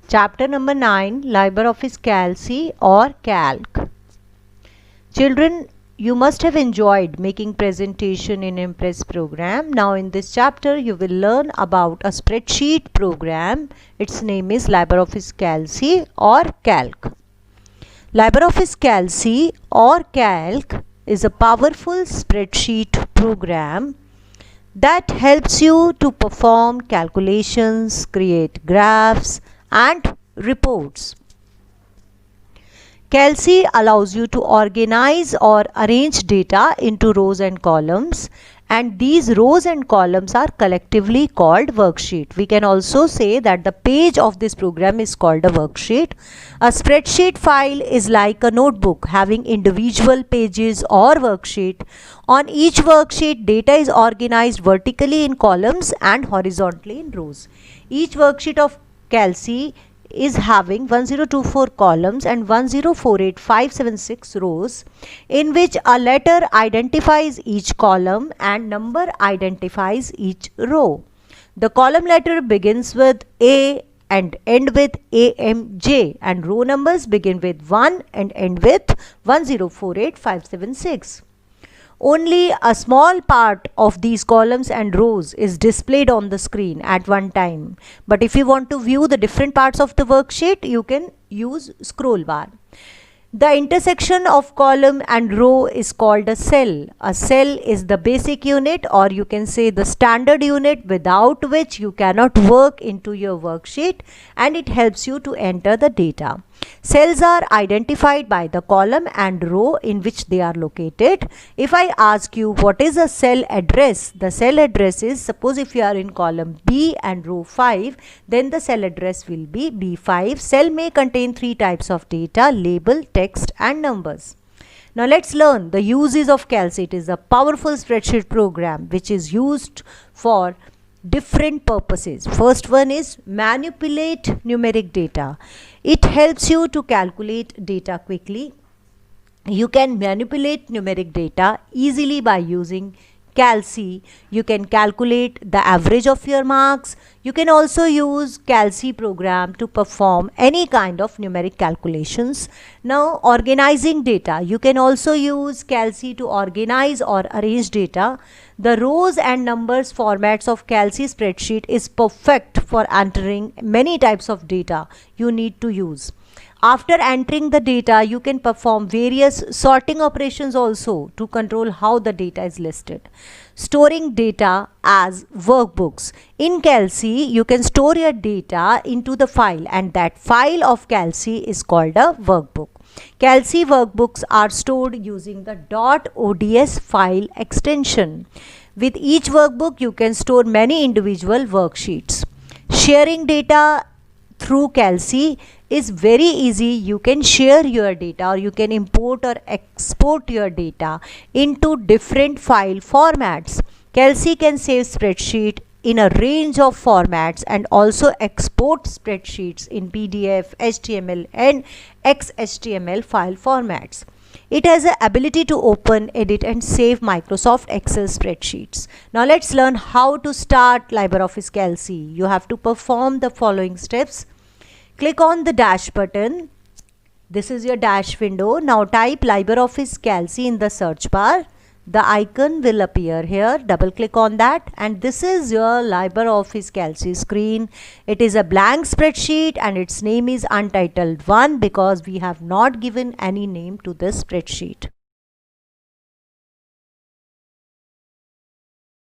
Chapter number 9, LibreOffice Calc or Calc. Children, you must have enjoyed making presentation in Impress program. Now in this chapter you will learn about a spreadsheet program. Its name is LibreOffice Calc or Calc. LibreOffice Calc or Calc is a powerful spreadsheet program that helps you to perform calculations, create graphs and reports. Calc allows you to organize or arrange data into rows and columns, and these rows and columns are collectively called worksheet. We can also say that the page of this program is called a worksheet. A spreadsheet file is like a notebook having individual pages or worksheet. On each worksheet, data is organized vertically in columns and horizontally in rows. Each worksheet of Calc is having 1024 columns and 1048576 rows, in which a letter identifies each column and number identifies each row. The column letter begins with A and end with AMJ, and row numbers begin with 1 and end with 1048576. Only a small part of these columns and rows is displayed on the screen at one time. But if you want to view the different parts of the worksheet, you can use scroll bar. The intersection of column and row is called a cell. A cell is the basic unit, or you can say the standard unit, without which you cannot work into your worksheet, and it helps you to enter the data. Cells are identified by the column and row in which they are located. If I ask you what is a cell address, the cell address is, suppose if you are in column B and row 5, then the cell address will be B5. Cell may contain three types of data: label, text and numbers. Now let's learn the uses of Calc. It is a powerful spreadsheet program which is used for different purposes. First one is manipulate numeric data. It helps you to calculate data quickly. You can manipulate numeric data easily by using Calc. You can calculate the average of your marks. You can also use Calc program to perform any kind of numeric calculations. Now, organizing data. You can also use Calc to organize or arrange data. The rows and numbers formats of Calc spreadsheet is perfect for entering many types of data you need to use. After entering the data, you can perform various sorting operations also to control how the data is listed. Storing data as workbooks. In Calc, you can store your data into the file, and that file of Calc is called a workbook. Calc workbooks are stored using the .ods file extension. With each workbook, you can store many individual worksheets. Sharing data through Calc is very easy. You can share your data, or you can import or export your data into different file formats. Calc can save spreadsheet in a range of formats and also export spreadsheets in PDF, HTML and XHTML file formats. It has the ability to open, edit and save Microsoft Excel spreadsheets. Now let's learn how to start LibreOffice Calc. You have to perform the following steps. Click on the dash button. This is your dash window. Now type LibreOffice Calc in the search bar. The icon will appear here. Double click on that, and this is your LibreOffice Calc screen. It is a blank spreadsheet and its name is Untitled 1 because we have not given any name to this spreadsheet.